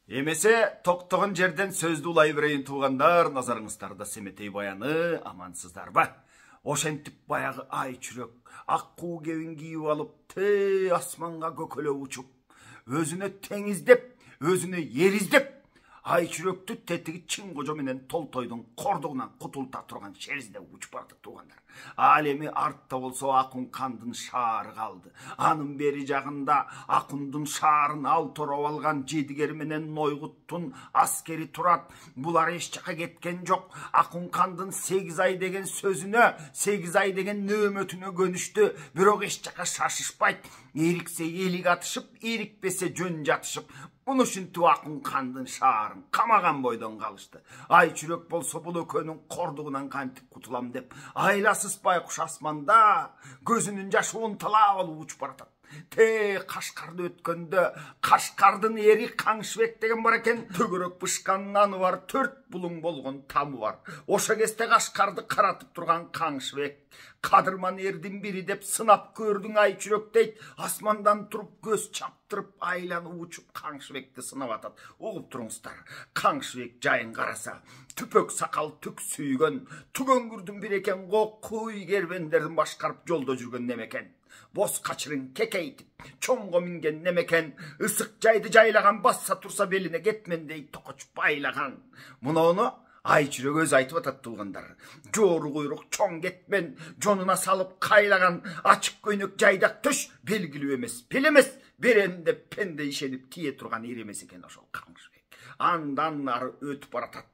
Эмесе токтогон жерден сөздү улай берейин туугандар, назарыңыздарда Семетей баяны, амансыздар ба? Ошентип баягы ай чүрөк, аккуу кебин кийип алып, асманга көкөлөп учуп, өзүнө теңиздеп, өзүнө ериздеп, ай чүрөктү тетиги чың кожо менен Толтойдун кордугунан кутулта турган шеризде учуп барды туугандар. Ал эми артта болсо Акун кандын шаары калды. Анын бери жагында Акундун шаарын ал тороп алган Жедигер менен Нойгуттун аскери турат. Булар эч жака кеткен жок. Акун кандын 8 ай деген сөзүнө, 8 ай деген нөөмөтүнө көнүштү. Бирок эч жака шашышпайт. Эриксе элик атышып, эрикпесе жөн жатышып. Bunu ушинтип Акун кандын шаарын камаган бойдон калышты. Ай чүрөк болсо бул экөөнүн кордугунан кантип кутулам деп, айласыз байкуш асманда көзүнүн жашы унталап алып учуп баратат. Кашкарды өткөндө Кашкардын эри Каңшыбек деген бар экен. Төгөрөк бышкан наны бар, 4 булуң болгон тамы бар. Ошо кезде Кашкарды каратып турган Каңшыбек кадырман эрдин бири деп сынап көрдүң ай чүрөк дейт. Асмандан туруп көз чаптырып айланып учуп Каңшыбекти сынап атат. Угуп туруңуздар. Каңшыбек жайын караса, түпөк сакал түк сүйгөн, түгөңгүрдүн бири экен, куй кербендердин башкарып жолдо жүргөн немекен. Боз качырын кекейтип, чоңго минген немекен, ысык жайды жайлаган, бassa турса белине кетмендей токочуп байлаган. Муну ай чүрөк өз айтып атат туугандар. Жоору куйрук чоң кетмен, жонуна салып кайлаган, ачык көйнөк жайдак төш белгилүү эмес, белемес, берем деп пенде ишенип тие турган эр эмес экен ошол Каңшыбек. Андан ары өтүп баратат.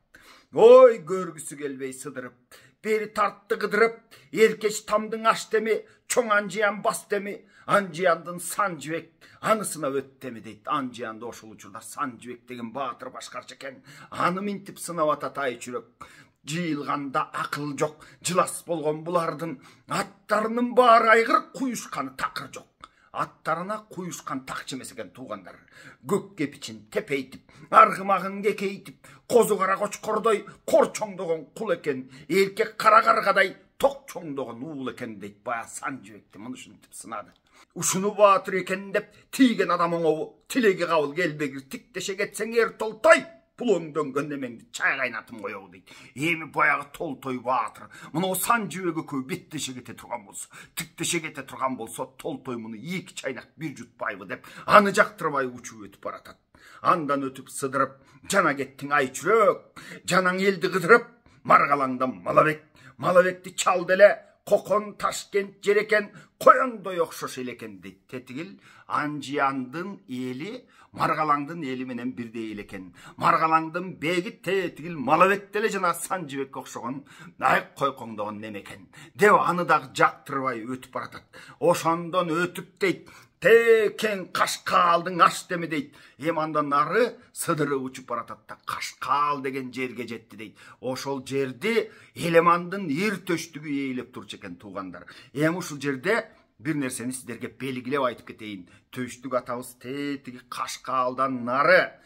Ой, көргүсү келбей сыдырып, бери тартты кыдырып, эркеч тамдың аш деми, чоң Анжиян бас деми, Анжияндын Санжыбек анысына өттеми дейт. Анжиянды ошол учурда Санжыбек деген баатыр башкарчы экен. Аны минтип сынап атат ай чүрөк. Жыйылганда акыл жок, жылас болгон булардын аттарынын баары айгыр, куюшканы такыр жок. Аттарына куюшкан такчы эмес экен туугандар. Көк кепичин тепейтип, аргымагын кекейтип, козу кара кочкордой кор чоңдогон кул экен, эркек кара каргадай ток чоңдогон уул экен дейт бая Санжыбекти. Муну ушинтип сынады. Ушуну баатыр экен деп тийген адам оңобу, тилеги кабыл келбегир, тиктеше кетсең эр Толтой, бул өңдөнгөн немеңди чай кайнатып коебу дейт. Эми баягы Толтой баатыр муну Санжыбек экөө беттеше кете турган болсо, тиктеше кете турган болсо, Толтой муну 2 чайнак бир жутпайбы деп аны жактырбай учуп өтүп баратат. Андан өтүп сыдырып, жана кеттиң ай чүрөк, жанаң элди кыдырып, Маргалаңдан Малабекти чал деле, Кокон Ташкент жер экен, коёңдой окшош эл экен дейт. Тетигил Анжияндын эли Маргалаңдын эли менен бирдей эл экен. Маргалаңдын беги тетигил Малабек деле жана Санжыбекке окшогон айык койкоңдогон неме экен деп аны дагы жактырбай өтүп баратат. Ошондон өтүп дейт, кен Кашкаалдын аш деми дейт. Эми андан ары сыдырып учуп баратат да Кашкаал деген жерге жетти дейт. Ошол жерди Элемандын ир төштүгү ээлеп турчу экен туугандар. Эми ушул жерде бир нерсени сиздерге белгилеп айтып кетейин. Төштүк атабыз тетиги Кашкаалдан нары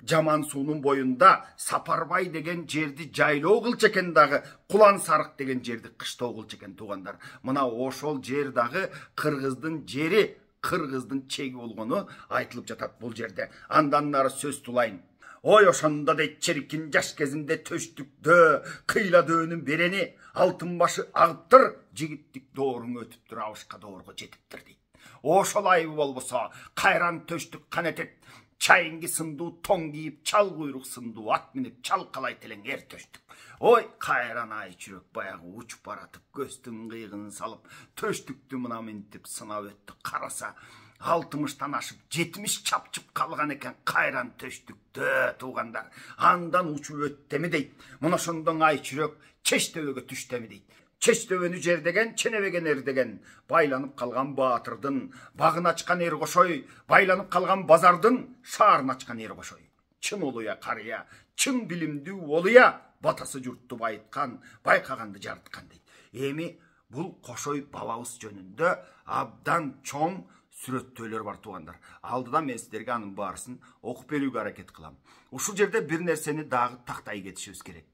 Жаман суунун боюнда Сапарбай деген жерди жайлоо кылчу экен дагы, Кулан Сарык деген жерди кыштоо кылчу экен туугандар. Мына ошол жер дагы кыргыздын жери, кыргыздын чеги болгону айтылып жатат бул жерде. Андан нары сөз тулайын. Ой, ошондо дейт черикин жаш кезинде төштүктө кыйла дөөнүн берени, алтын башы агыптыр, жигиттик дооруң өтүптүр, абышка доорго жетиптир дейт. Ошол айбы болбосо кайран төштүк канетет, чайынги сындуу тоң кийип, чал куйрук сындуу ат минип чалкалайт элең эр төштүк. Ой, кайран ай чүрөк баягы учуп баратып, көстүн кыйгынын салып, төштүктү мына минтип сынап өттү. Караса, 60-тан ашып 70 чапчып калган экен кайран төштүктө туугандар. Андан учуп өттеми дейт. Мына ошондон ай чүрөк Чечтөбөгө түштеми дейт. Чечтөбөнү жер деген, ченебеген эр деген, байланып калган баатырдын, багын ачкан эр кошой, байланып калган базардын, шаарын ачкан эр кошой. Чын улуя карыя, чын билимдүү олуя, батасы журтту байыткан, байкаганды жарыткан дейт. Эми бул кошой бабабыз жөнүндө абдан чоң сүрөттөөлөр бар туугандар. Алдыда мен сиздерге анын баарысын окуп берүүгө аракет кылам. Ушул жерде бир нерсени дагы тактай кетишибиз керек.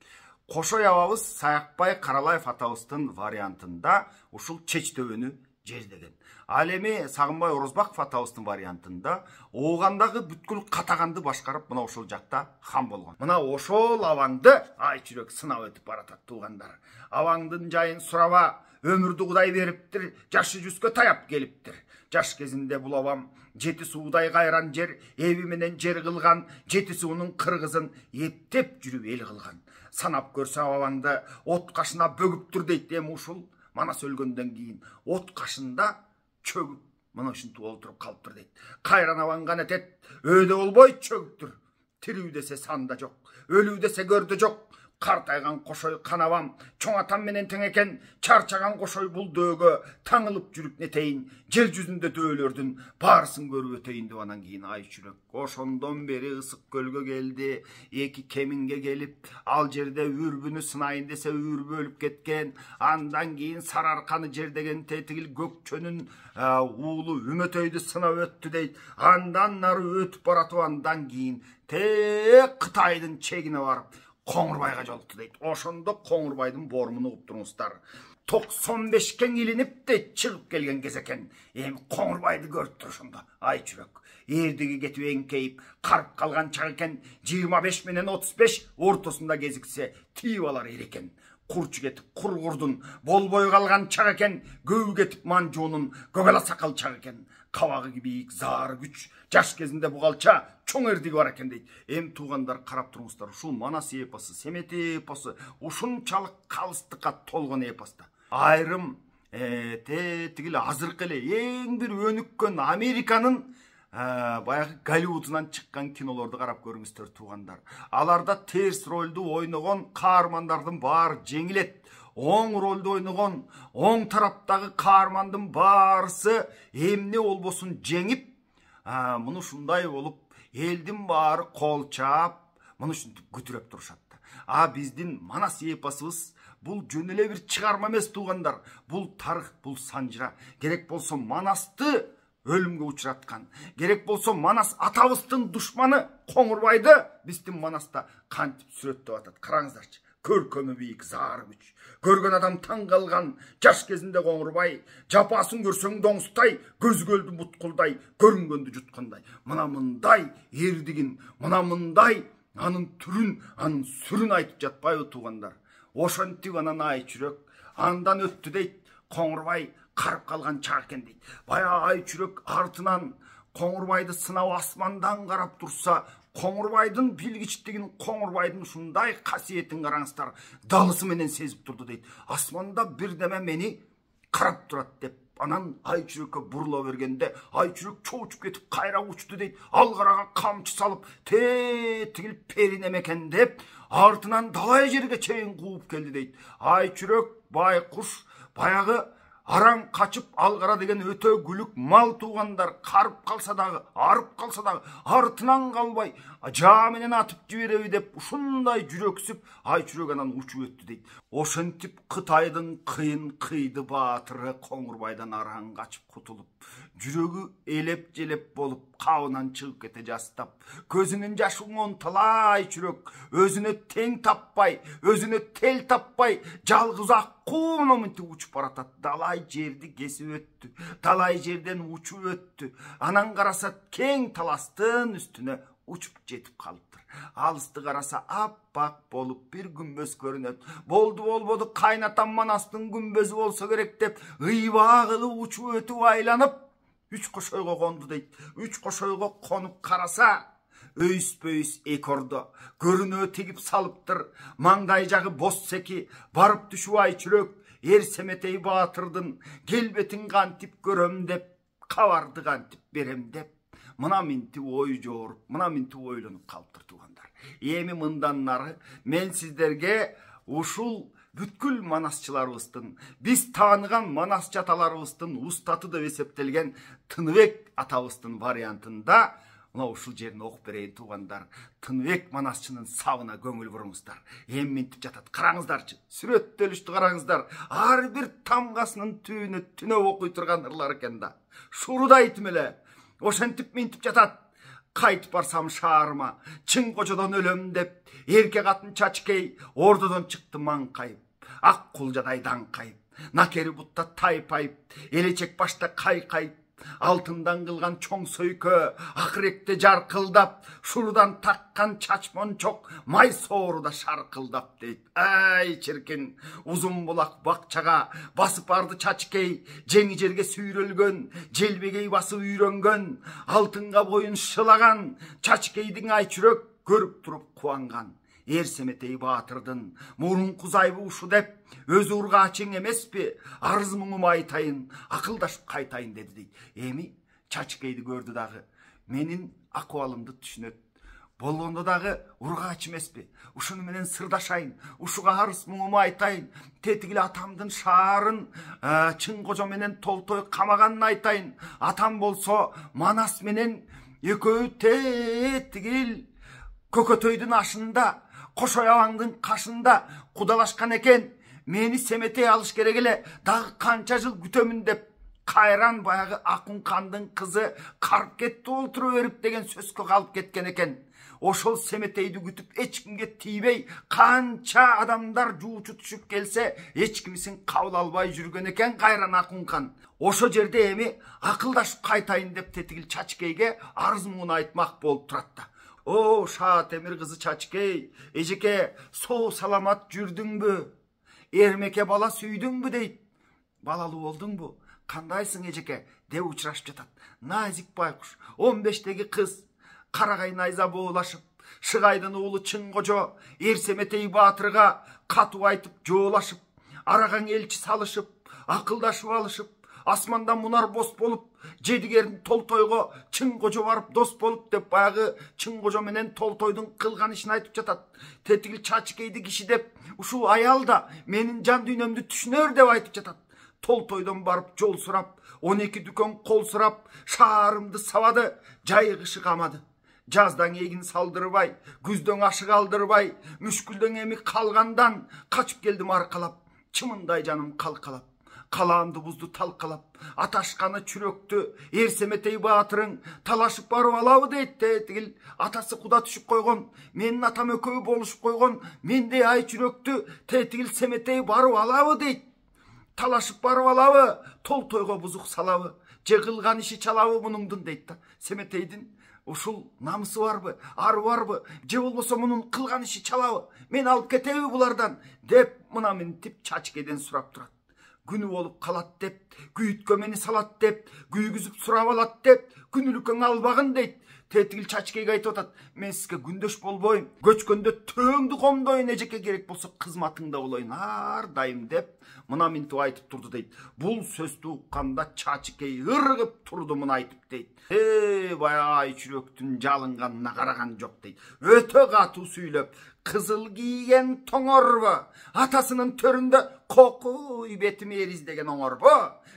Кошой абабыз Саякбай Каралаев атабыздын вариантында ушул Чечтөбөнү жер деген. Ал эми Сагынбай Орозбаков атабыздын вариантында оогандагы бүткүл катаганды башкарып мына ошол жакта хан болгон. Мына ошол абаңды ай жүрөк сынап өтүп баратат туугандар. Абаңдын жайын сураба, өмүрдү Кудай бериптир, жашы жүзгө таяп келиптир. Жаш кезинде бул абам жети суудай кайран жер, эби менен жер кылган, жети суунун кыргызын эптеп жүрүп эл кылган. Санап көрсө абаңды от кашына бөгүптүр дейт. Эми ушул Манас өлгөндөн кийин от кашында чөгүп мына ушинтип олтуруп калыптыр дейт. Кайран абаң канетет, өйдө болбой чөгүптүр. Тирүү десе санда жок, өлүү десе көрдө жок. Картайган кошой канабам, чоң атам менен тең экен. Чарчаган кошой бул дөөгө таңылып жүрүп нетейин. Жер жүзүндө дөөлөрдүн баарысын көрүп өтөйүн деп анан кийин ай жүрөк ошондон бери ысык көлгө келди. Эки кеминге келип, ал жерде үрбүнү сынайын десе үрбү өлүп кеткен. Андан кийин Сарыарканы жер деген тетигил Көкчөнүн уулу Үмөтөйдү сынап өттү дейт. Андан нары өтүп баратып андан кийин Кытайдын чегине барып Коңурбайга жолукту дейт. Ошондо Коңурбайдын боорумун угуп туруңуздар. 95ке илинип дейт чыгып келген кез экен. Эми Коңурбайды көрүптүр ошондо. Ай жүрөк. Эрдиги кетип эңкейип, карып калган чак экен. 25 менен 35 ортосунда кезиксе тийип алар эр экен. Курчу кетип кургурдун болбой калган чак экен. Көбү кетип манжуунун көгала сакал чак экен. Кабагы бийик, заары күч. Жаш кезинде бугалча чоң эрдиги бар экен дейт. Эми туугандар карап туруңуздар. Ушул Манас эпосу, Семетей эпосу ушунчалык калыстыкка толгон эпоста. Айрым тигил азыркы эле эң бир өнүккөн Американын баягы Голливудунан чыккан кинолорду карап көрүңүздөр туугандар. Аларда терс ролду ойногон каармандардын баары жеңилет. Оң ролду ойногон оң тараптагы каармандын баарысы эмне болбосун жеңип, муну ушундай болуп, элдин баары кол чаап, муну ушинтип күтүрөп турушат. Биздин Манас эпосубуз бул жөн эле бир чыгарма эмес туугандар. Бул тарых, бул санжыра. Керек болсо Манасты өлүмгө учураткан. Керек болсо Манас атабыздын душманы Коңурбайды биздин Манаста кантип сүрөттөп атат. Караңыздарчы. Көркөмү бийик, заары күч. Көргөн адам таң калган. Жаш кезинде Коңурбай жапасын көрсөң доңсутай, көзгөлдү буткулдай, көрүнгөндү жуткандай. Мына мындай эрдигин, мына мындай анын түрүн, анын сүрүн айтып жатпайбы туугандар? Ошентип анан ай жүрөк андан өттү дейт. Коңурбай карып калган чак экен дейт. Баягы ай жүрөк артынан Коңурбайды сынап асмандан карап турса, Коңурбайдын билгичтигин, Коңурбайдын ушундай касиетин караңыздар. Далысы менен сезип турду дейт. Асманда бирдеме мени карап турат деп. Анан ай жүрөккө бурула бергенде ай жүрөк чоочуп кетип кайра учту дейт. Алгарага камчы салып, тигил перинем экен деп, артынан далай жерге чейин кууп келди дейт. Ай жүрөк байкуш баягы араң качып алгара деген өтө күлүк мал туугандар. Карып калса дагы, арып калса дагы артынан калбай жаа менен атып жибереби деп ушундай жүрөксүп ай жүрөк анан учуп өттү дейт. Ошентип Кытайдын кыйын кыйды баатыры Коңурбайдан араң качып кутулуп, жүрөгү элеп-желеп болуп, кабынан чыгып кете жастап, көзүнүн жашы монталай жүрөк, өзүнө тең таппай, өзүнө тел таппай, жалгыз аккуу мынтип учуп баратат. Далай жерди кесип өттү, далай жерден учуп өттү. Анан караса кең таластын үстүнө учуп жетип калыптыр. Алысты караса аппак болуп бир күмбөз көрүнөт. Болду болбоду кайнатам Манастын күмбөзү болсо керек деп ыйбаа кылып учуп өтүп айланып үч кошойго конду дейт. Үч кошойго конуп караса өйс-пөйс эки ордо көрүнө тигип салыптыр. Маңдай жагы боз секи барып түшүп ай жүрөк эр Семетей баатырдын келбетин кантип көрөм деп, кабарды кантип берем деп мына минтип ой жооруп, мына минтип ойлонуп калыптыр туугандар. Эми мындан нары мен сиздерге ушул бүткүл манасчыларыбыздын, биз тааныган манас жаталарыбыздын устаты деп эсептелген Тыныбек атабыздын вариантында мына ушул жерин окуп берейин туугандар. Тыныбек манасчынын сабына көңүл буруңуздар. Эми минтип жатат. Караңыздарчы. Сүрөттөлүштү караңыздар. Ар бир тамгасынын түбүнө түнөп окуй турган ырлар экен да. Шурудай тимеле. Ошентип минтип жатат. Кайтып барсам шаарыма, чың кожодон өлөм деп, эрке катын чачкей ордодон чыкты маңкайып, ак кулжадай даңкайып. накери бутта тайпайып, элечек башта кайкайып, алтындан кылган чоң сөйкө акыректе жаркылдап, шурудан таккан чач мончок май сооруда шаркылдап дейт. Ай чиркин, узун булак бакчага басып барды чачкей, жеңи жерге сүйрөлгөн, желбегей басып үйрөнгөн, алтынга боюн шылаган чачкейдин ай чүрөк көрүп туруп кубанган. Эрсеметей Баатырдын мурунку зайбы ушу деп, өзү ургачың эмеспи, арыз муңума айтайын, акылдашып кайтайын деди дейт. Эми чачкейди көрдү дагы, менин акыбалымды түшүнөт. Болгондо дагы ургач эмеспи, ушуну менен сырдашайын, ушуга арыз муңума айтайын, тетигил атамдын шаарын Чың Кожо менен Толтой камаганын айтайын. Атам болсо Манас менен экөө тетигил Көкөтөйдүн ашында, Кошой абаңдын кашында кудалашкан экен. Мени Семетей алыш керек эле, дагы канча жыл күтөмүн деп кайран баягы Акун кандын кызы карып кетти олтура берип деген сөзгө калып кеткен экен. Ошол Семетейди күтүп эч кимге тийбей, канча адамдар жуучу түшүп келсе, эч кимисин кабыл албай жүргөн экен кайран Акун кан. Ошо жерде эми акылдашып кайтайын деп тетигил Чачкейге арыз муңун айтмак болуп турат да. О, Шаа Темир кызы Чачкей, эжеке, соо саламат жүрдүңбү? Эрмеке бала сүйдүңбү дейт. Балалуу болдуңбу? Кандайсың эжеке? деп учурашып жатат. Назик байкуш, 15-теги кыз, Карагай найза боолашып, Шыгайдын уулу Чың Кожо Эрсеметей Баатырга катуу айтып жоолашып, арagaң элчи салышып, акылдашып алышып, асманда мунар бос болуп, жедигерин Толтойго Чың Кожо барып дос болуп деп баягы Чың Кожо менен Толтойдун кылган ишин айтып жатат. Тетигил Чачкейди киши деп, ушул аял да менин жан дүйнөмдү түшүнөр деп айтып жатат. Толтойдон барып жол сурап, 12 дүкөн кол сурап, шаарымды сабады, жай кышы камады. Жаздан эгин салдырбай, күздөн ашык алдырбай, мүшкүлдөн эми калгандан качып келдим аркалап, чымындай жаным калкалап. Калаамды бузду талкалап, аташканы чүрөктү Эрсеметей Баатырың талашып барып алабы дейт. Тетигил атасы куда түшүп койгон, менин атам экөө болушуп койгон, мендей ай чүрөктү тетигил Семетей барып алабы дейт. Талашып барып алабы, Толтойго бузук салабы, же кылган иши чалабы мунуңдун дейт да. Семетейдин ушул намысы барбы, ары барбы, же болбосо мунун кылган иши чалабы, мен алып кетеби булардан деп мына минтип Чачкейден сурап турат. Күнү болуп калат деп, күйүткө мени салат деп, күйгүзүп сурап алат деп, күнүлүкөң албагын дейт. Тетигил Чачкейге айтып атат, мен сизге күндөш болбойм, көчкөндө төөңдү комдойн, эжеке керек болсо кызматыңда болоюн ар дайым деп мына минтип айтып турду дейт. Бул сөздү укканда Чачкей ыргып турду мына айтып дейт. Баягы ай чүрөктүн жалынганына караган жок дейт. Өтө катуу сүйлөп, кызыл кийген тоңорбу, атасынын төрүндө кокуй бетиме эриздеген оңорбу,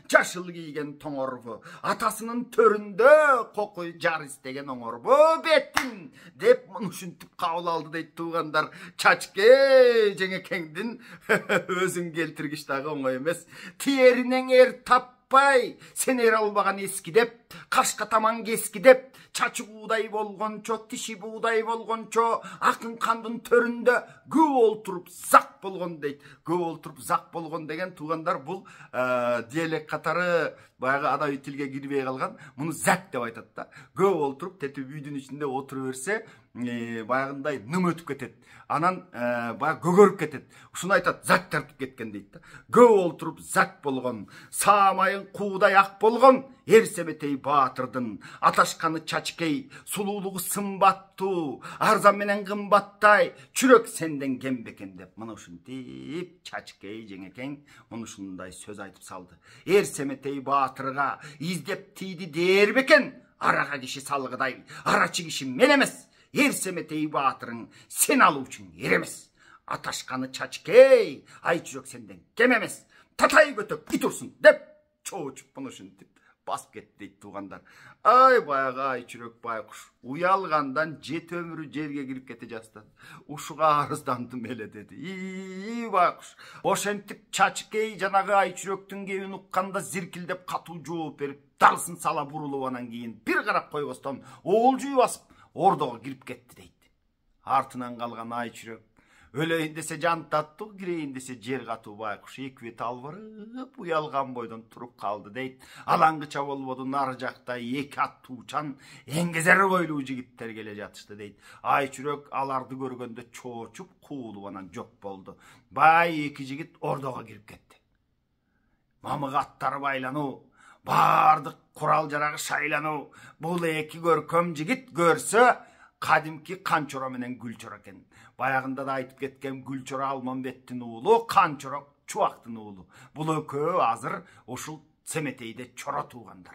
жашыл кийген тоңорбу, атасынын төрүндө кокуй жар издеген оңорбу бетин деп ушинтип кабыл алды дейт туугандар. Чачкей жеңекеңдин өзүн келтиргич дагы оңой эмес. Тиерине эр таппай, сен эр албаган эски деп, кашка таман кески деп, чачы буудай болгончо, тиши буудай болгончо, Акын кандын төрүндө көп олтуруп зак болгон дейт. Көп олтуруп зак болгон деген туугандар бул диалект катары баягы адабий тилге кирбей калган, муну зак деп айтат да. Көп олтуруп тетип үйдүн ичинде отура берсе, баягындай ным өтүп кетет. Анан баягы көгөрүп кетет. Ушуну айтат, зак тартып кеткен дейт да. Көп олтуруп зак болгон, саамайын куудай ак болгон Эрсеметей Баатырдын аташканы Чачкей, сулуулугу сымбаттуу, арзан менен кымбаттай, чүрөк сенден кем бекен деп мына ушинтип Чачкей жеңекең муну ушундай сөз айтып салды. Эрсеметей Баатырга издеп тийди дээр бекен, арага киши салгыдай, арачы киши мен эмес. Эрсеметей Баатырың сен алуучуң эр эмес. Аташканы Чачкей, ай чүрөк сенден кем эмес. Татай көтөк ит урсун деп чоочуп муну ушинтип басып кетти дейт туугандар. Ай баягы ай чүрөк байкуш уялгандан жет өмүрү жерге кирип кете жаздады. Ушуга арыздандым эле деди. Байкуш ошентип Чачкей жанагы ай чүрөктүн кебин укканда зиркилдеп катуу жооп берип, далсын сала бурулуп анан кийин бир карап койбостон оолжуй басып ордого кирип кетти дейт. Артынан калган ай чүрөк Өлейін десе жан таттық, кірейін десе жер қату байқұш екі бет албырып ұялған бойдан тұрып қалды дейді. Алаңғыча болбоду нар жақта екі ат туучан еңгезер ойлуу жигиттер келе жатышты дейді. Айчүрөк аларды көргөндө чоочуп куулубанан жок болду. Бай екі жигит ордого кирип кетти. Мамык аттар байлануу, бардык курал жарагы шайлануу. Бул эки көркөм жигит көрсө кадимки Канчоро менен Гүлчоро экен. Баягында да айтып кеткен Гүлчоро Алмамбеттин уулу, Канчоро Чубактын уулу. Бул экөө азыр ушул Семетейде чоро туугандар.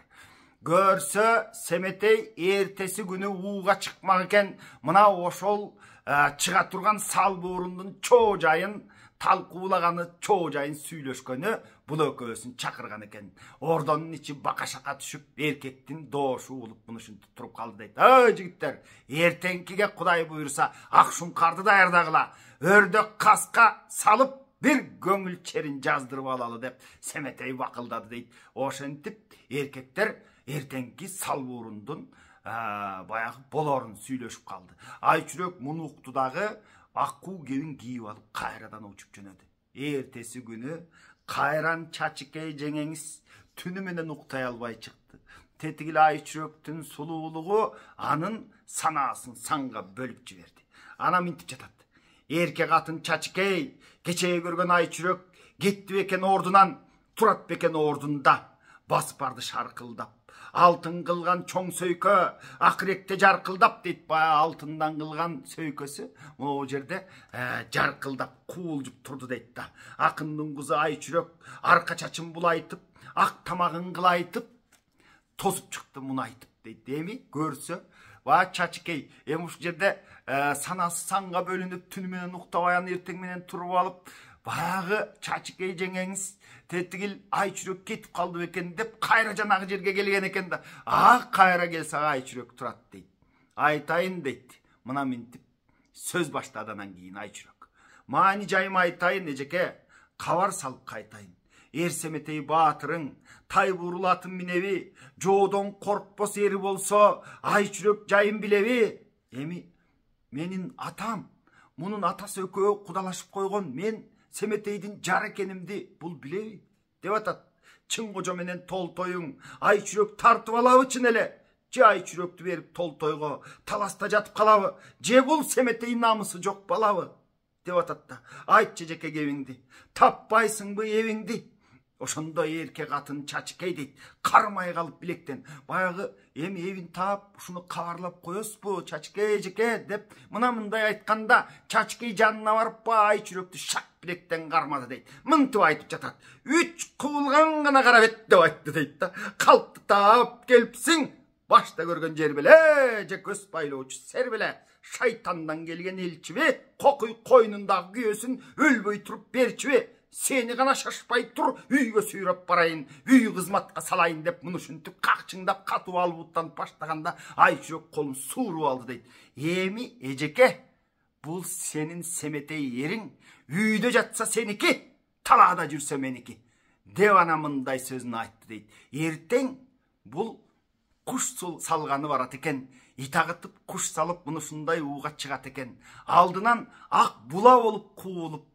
Көрсө Семетей эртеси күнү ууга чыкмак экен. Мына ошол чыга турган сал буурундун чоо жайын талкуулаганы, чоо жайын сүйлөшкөнү бул экөөсүн чакырган экен. Ордонун ичи бакашакка түшүп, эркектин доошу болуп муну ушинтип туруп калды дейт. Ой жигиттер, эртеңкиге Кудай буйруса ак шуңкарды даярдагыла. Өрдөк каска салып бир көңүл черин жаздырып алалы деп Семетей бакылдады дейт. Ошентип эркектер эртеңки салбуурундун баягы болорун сүйлөшүп калды. Айчүрөк муну укту дагы аккуу кебин кийип алып кайрадан учуп жөнөдү. Эртеси күнү кайран Чачыкей жеңеңиз түнү менен уктай албай чыкты. Тетигил Айчүрөктүн сулуулугу анын санаасын санга бөлүп жиберди. Ана минтип жатат. Эрке катын Чачыкей кечеге көргөн Айчүрөк кетти бекен ордунан, турат бекен ордунда. Басып барды шаркылдап. Алтын кылган чоң сөйкө акыректе жаркылдап дейт. Бая алтындан кылган сөйкөсү могу жерде жаркылдап куулжуп турду дейт да. Акындын кызы Айчүрөк арка чачын булайтып, ак тамагын кылайтып, тосуп чыкты мунайтып дейт. Эми көрсө ба Чачыкей эми ушул жерде санасы санга бөлүнүп түнү менен уктабай эртең менен туруп алып, баягы Чачыкей жеңеңиз тетигил Айчүрөк кетип калды бекен деп кайра жанагы жерге келген экен да. Кайра келсе Айчүрөк турат дейт. Айтайын дейт. Мына минтип сөз баштады анан кийин Айчүрөк. Маани жайым айтайын эжеке, кабар салып кайтайын. Семетей баатырың, Тайбурул атын минеби, жоодон коркпос ери болсо, Айчүрөк жайын билеби. Эми менин атам, мунун атасы экөө кудалашып койгон, мен Семетейдин жар экенимди бул билеби деп атат. Чың кожо менен Толтоюң Айчүрөк тартып алабы чын эле? Же Айчүрөктү берип Толтойго таласта жатып калабы? Же бул Семетей намысы жок балабы? Деп атат да. Айтчы жеке кебиңди, таппайсыңбы эбиңди? Ошондо эрке катын Чачыкей дейт, кармай калып билектен. Баягы эми эбин таап, ушуну кабарлап коесузбу Чачыкей эжеке деп мына мындай айтканда Чачыкей жанына барып Айчүрөктү шак билектен кармады дейт. Мынтип айтып жатат. Үч куулган гана кара бет деп айтты дейт да. Калпты таап келипсиң, башта көргөн жер беле, же көз байлоочу сер беле. Шайтандан келген элчиби, кокуй койнундагы күйөсүн өлбөй туруп берчиби? Сени гана шашпай тур, үйгө сүйрөп барайын, үй кызматка салайын деп муну ушинтип какчыңдап катып алып баштаганда Айчүрөк колун сууруп алды дейт. Эми эжеке, бул сенин Семетей эриң, үйдө жатса сеники, талаада жүрсө меники деп ана мындай сөзүн айтты дейт. Эртең бул куш салганы барат экен. Итагытып куш салып муну ушундай ууга чыгат экен. Алдынан ак була болуп куулуп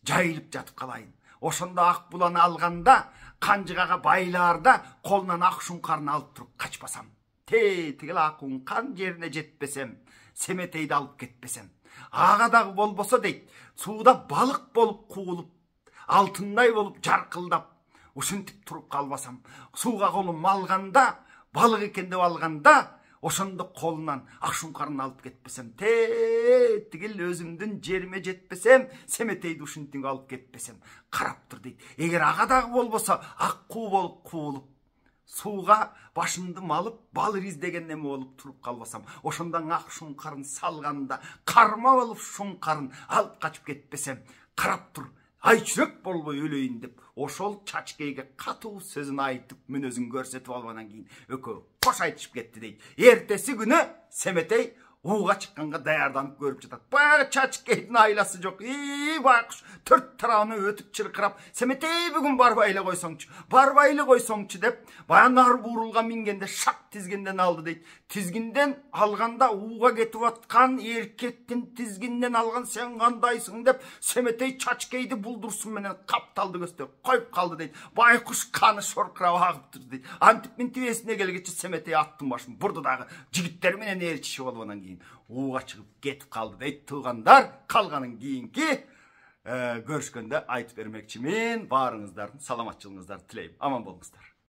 жайылып жатып калайын. Ошондо ак буланы алганда, канжыгага байлаарда колунан ак шуңкарын алып туруп качпасам, тигил ак кан жерине жетпесем, Семетейди алып кетпесем, ага дагы болбосо дейт, сууда балык болуп куулуп, алтындай болуп жаркылдап, ушинтип туруп калбасам, сууга колум алганда, балык экен деп алганда, ошондо колунан ак шуңкарын алып кетпесем, тигил өзүмдүн жериме жетпесем, Семетейди ушинтип алып кетпесем, карап тур дейт. Эгер ага дагы болбосо, аккуу болуп куулуп, сууга башымды малып, балык издеген неме болуп туруп калбасам, ошондон ак шуңкарын салганда, карма болуп шуңкарын алып качып кетпесем, карап тур, Айчүрөк болбой өлөйүн деп ошол Чачыкейге катуу сөзүн айтып, мүнөзүн көрсөтүп алгандан кийин экөө кош айтышып кетти дейт. Эртеси күнү Семетей ууга чыкканга даярданып көрүп жатат. Баягы Чачыкейдин айласы жок. Байкуш төрт тарабына өтүп чыркырап, Семетей бүгүн барбай эле койсоңчу, барбай эле койсоңчу деп, баягы нар буурулга мингенде шак тизгинден алды дейт. Тизгинден алганда ууга кетип аткан эркектин тизгинден алган сен кандайсың деп Семетей Чачкейди булдурсун менен капталды көстөрүп коюп калды дейт. Байкуш каны шоркурап агып турду дейт. Антип минтибесине келгече Семетей аттын башын бурду дагы жигиттер менен ээрчишип алып анан кийин ууга чыгып кетип калды дейт. Туугандар, калганын кийинки көрүшкөндө айтып бермекчимин. Баарыңыздардын саламатчылыгыңыздарды тилейм. Аман болуңуздар.